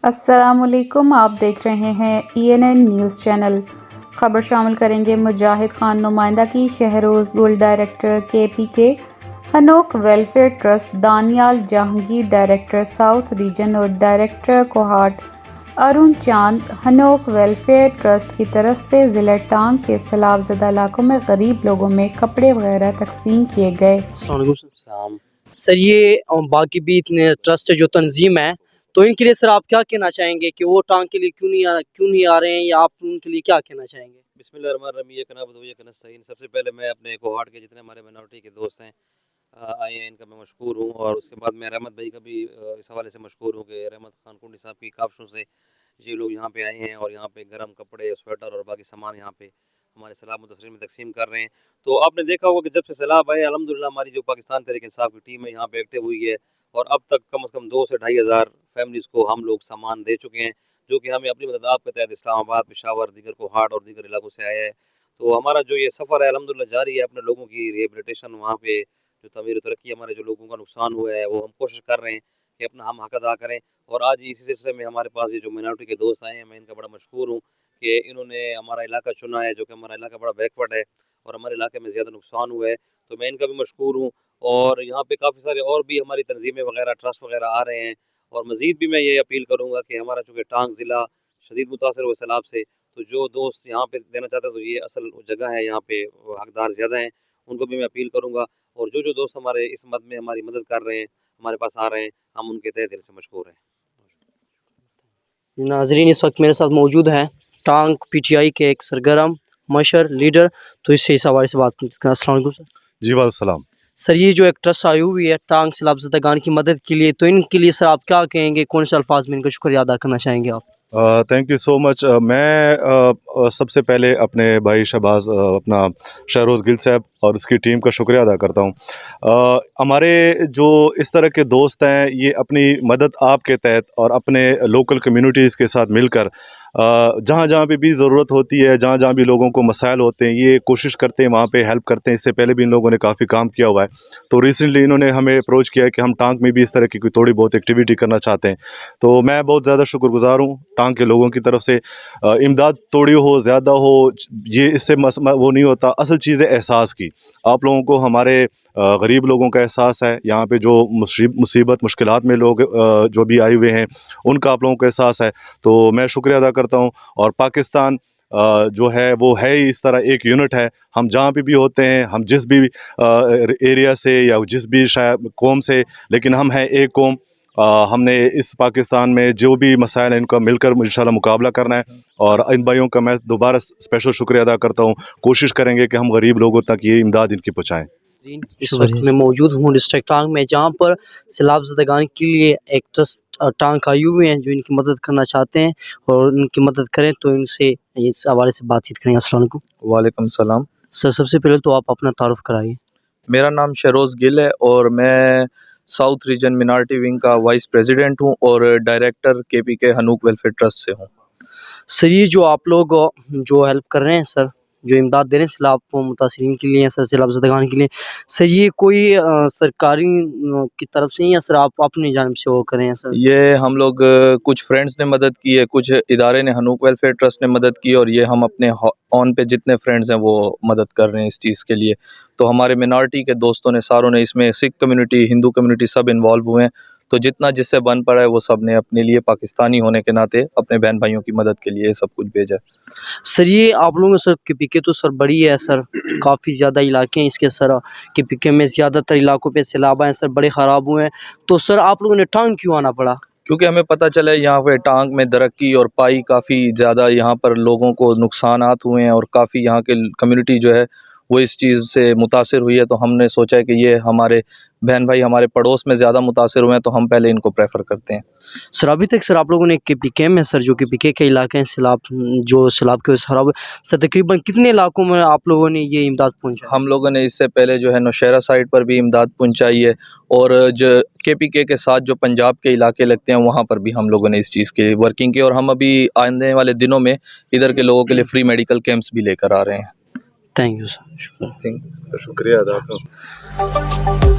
السلام علیکم، آپ دیکھ رہے ہیں ENN نیوز چینل۔ خبر شامل کریں گے مجاہد خان نمائندہ کی Shahroz Gul director KPK Hanok welfare trust, Danial Jahangir director south region اور director Kohat Arun Chand Hanok welfare trust کی طرف سے ضلع ٹانگ کے سیلاب زدہ علاقوں میں غریب لوگوں میں کپڑے وغیرہ تقسیم کیے گئے۔ السلام علیکم سر، یہ باقی بھی اتنے ٹرسٹ جو تنظیم ہے تو ان کے لیے سر آپ کیا کہنا چاہیں گے کہ وہ ٹانگ کے لیے کیوں نہیں آ رہے ہیں، یا آپ ان کے لیے کیا کہنا چاہیں گے؟ بسم اللہ الرحمن الرحیم، یہ نعبد و ایاک نستعین۔ سب سے پہلے میں اپنے کوہاٹ کے جتنے ہمارے مائنورٹی کے دوست ہیں آئے ہیں، ان کا میں مشکور ہوں، اور اس کے بعد میں رحمت بھائی کا بھی اس حوالے سے مشکور ہوں کہ رحمت خان کنڈی صاحب کی کاوشوں سے یہ لوگ یہاں پہ آئے ہیں اور یہاں پہ گرم کپڑے، سویٹر اور باقی سامان یہاں پہ ہمارے سیلاب متاثرین میں تقسیم کر رہے ہیں۔ تو آپ نے دیکھا ہوگا کہ جب سے سیلاب آئے الحمدللہ ہماری جو پاکستان تحریک انصاف کی ٹیم ہے یہاں پہ ایکٹیو ہوئی ہے، اور اب تک کم از کم 2 سے 2.5 ہزار فیملیز کو ہم لوگ سامان دے چکے ہیں، جو کہ ہمیں اپنی مدد آپ کے تحت اسلام آباد، پشاور، دیگر کوہاٹ اور دیگر علاقوں سے آیا ہے۔ تو ہمارا جو یہ سفر ہے الحمدللہ جاری ہے، اپنے لوگوں کی ریہیبلیٹیشن، وہاں پہ جو تعمیر و ترقی ہمارے جو لوگوں کا نقصان ہوا ہے وہ ہم کوشش کر رہے ہیں کہ اپنا ہم حق ادا کریں۔ اور آج اسی سلسلے میں ہمارے پاس یہ جو مائنورٹی کے دوست آئے ہیں، میں ان کا بڑا مشکور ہوں کہ انہوں نے ہمارا علاقہ چنا ہے، جو کہ ہمارا علاقہ بڑا بیکورڈ ہے اور ہمارے علاقے میں زیادہ نقصان ہوا ہے، تو میں ان کا بھی مشکور ہوں۔ اور یہاں پہ کافی سارے اور بھی ہماری تنظیمیں وغیرہ، ٹرسٹ وغیرہ آ رہے ہیں، اور مزید بھی میں یہ اپیل کروں گا کہ ہمارا چونکہ ٹانگ ضلع شدید متاثر ہوا سیلاب سے، تو جو دوست یہاں پہ دینا چاہتے ہیں تو یہ اصل جگہ ہے، یہاں پہ حقدار زیادہ ہیں، ان کو بھی میں اپیل کروں گا۔ اور جو دوست ہمارے اس مد میں ہماری مدد کر رہے ہیں، ہمارے پاس آ رہے ہیں، ہم ان کے تہہ دل سے مشکور ہیں۔ ناظرین، اس وقت میرے ساتھ موجود ہیں ٹانگ PTI کے ایک سرگرم مشر لیڈر، تو اس حوالے سے بات کریں۔ السلام علیکم سر۔ جی وعلیکم السلام۔ سر، یہ جو ایک ٹرسٹ آئی ہوئی ہے ٹانگ سیلاب زدگان کی مدد کے لیے، تو ان کے لیے سر آپ کیا کہیں گے، کون سے الفاظ میں ان کا شکریہ ادا کرنا چاہیں گے آپ؟ تھینک یو سو مچ۔ میں سب سے پہلے اپنے بھائی شہباز اپنا شہروز گل صاحب اور اس کی ٹیم کا شکریہ ادا کرتا ہوں۔ ہمارے جو اس طرح کے دوست ہیں یہ اپنی مدد آپ کے تحت اور اپنے لوکل کمیونٹیز کے ساتھ مل کر جہاں جہاں پہ بھی ضرورت ہوتی ہے، جہاں جہاں بھی لوگوں کو مسائل ہوتے ہیں، یہ کوشش کرتے ہیں وہاں پہ ہیلپ کرتے ہیں۔ اس سے پہلے بھی ان لوگوں نے کافی کام کیا ہوا ہے، تو ریسنٹلی انہوں نے ہمیں اپروچ کیا کہ ہم ٹانگ میں بھی اس طرح کی کوئی تھوڑی بہت ایکٹیویٹی کرنا چاہتے ہیں، تو میں بہت زیادہ شکر گزار ہوں ٹانگ کے لوگوں کی طرف سے۔ امداد تھوڑی ہو زیادہ ہو یہ اس سے وہ نہیں ہوتا، اصل چیز ہے احساس کی۔ آپ لوگوں کو ہمارے غریب لوگوں کا احساس ہے، یہاں پہ جو مصیبت مشکلات میں لوگ جو بھی آئے ہوئے ہیں ان کا آپ لوگوں کا احساس ہے، تو میں شکریہ ادا کرتا ہوں۔ اور پاکستان جو ہے وہ ہے ہی اس طرح ایک یونٹ ہے، ہم جہاں پہ بھی ہوتے ہیں، ہم جس بھی ایریا سے یا جس بھی شاید قوم سے، لیکن ہم ہیں ایک قوم۔ ہم نے اس پاکستان میں جو بھی مسائل ہیں ان کا مل کر انشاءاللہ مقابلہ کرنا ہے، اور ان بھائیوں کا میں دوبارہ اسپیشل شکریہ ادا کرتا ہوں۔ کوشش کریں گے کہ ہم غریب لوگوں تک یہ امداد ان کی پہنچائیں۔ اس وقت میں موجود ہوں ڈسٹرکٹ ٹانگ میں، جہاں پر سیلاب زدگان کے لیے ایک ٹرسٹ ٹانگ آئی ہوئے ہیں جو ان کی مدد کرنا چاہتے ہیں، اور ان کی مدد کریں تو ان سے اس حوالے سے بات چیت کریں گے۔ السلام علیکم۔ وعلیکم السلام۔ سر، سب سے پہلے تو آپ اپنا تعارف کرائیے۔ میرا نام شہروز گل ہے اور میں ساؤتھ ریجن مینارٹی ونگ کا وائس پریزیڈنٹ ہوں اور director KPK Hanok welfare trust سے ہوں۔ سر، یہ جو آپ لوگ جو ہیلپ کر رہے ہیں سر، جو امداد دے رہے ہیں سیلاب متاثرین کے لیے، سر سیلاب زدگان کے لیے، سر یہ کوئی سرکاری کی طرف سے یا سر آپ اپنی جانب سے وہ کریں سر؟ یہ ہم لوگ کچھ فرینڈز نے مدد کی ہے، کچھ ادارے نے، ہنوک ویلفیئر ٹرسٹ نے مدد کی، اور یہ ہم اپنے آن پہ جتنے فرینڈز ہیں وہ مدد کر رہے ہیں اس چیز کے لیے۔ تو ہمارے مینارٹی کے دوستوں نے ساروں نے اس میں، سکھ کمیونٹی، ہندو کمیونٹی سب انوالو ہوئے ہیں، تو جتنا جس سے بن پڑا ہے وہ سب نے اپنے لیے پاکستانی ہونے کے ناطے اپنے بہن بھائیوں کی مدد کے لیے سب کچھ بھیجا۔ سر، یہ آپ لوگوں سر KPK تو سر بڑی ہے سر، کافی زیادہ علاقے ہیں اس کے سر، KPK میں زیادہ تر علاقوں پہ سیلاب آئے سر، بڑے خراب ہوئے ہیں، تو سر آپ لوگوں نے ٹانگ کیوں آنا پڑا؟ کیونکہ ہمیں پتہ چلا ہے یہاں پہ ٹانگ میں درکی اور پائی کافی زیادہ یہاں پر لوگوں کو نقصانات ہوئے ہیں، اور کافی یہاں کے کمیونٹی جو ہے وہ اس چیز سے متاثر ہوئی ہے، تو ہم نے سوچا کہ یہ ہمارے بہن بھائی ہمارے پڑوس میں زیادہ متاثر ہوئے ہیں تو ہم پہلے ان کو پریفر کرتے ہیں۔ سر، ابھی تک سر آپ لوگوں نے KPK میں سر، جو KPK کے علاقے ہیں سیلاب جو سیلاب کے وجہ سے خراب ہوئے، سر تقریباً کتنے علاقوں میں آپ لوگوں نے یہ امداد پہنچائی؟ ہم لوگوں نے اس سے پہلے جو ہے نوشہرہ سائٹ پر بھی امداد پہنچائی ہے، اور جو KPK کے ساتھ جو پنجاب کے علاقے لگتے ہیں وہاں پر بھی ہم لوگوں نے اس چیز کی ورکنگ کی، اور ہم ابھی آنے والے دنوں میں ادھر کے لوگوں کے لیے فری میڈیکل کیمپس بھی لے کر آ رہے ہیں۔ تھینک یو سر، شکریہ۔ شکریہ ادا کرتا ہوں۔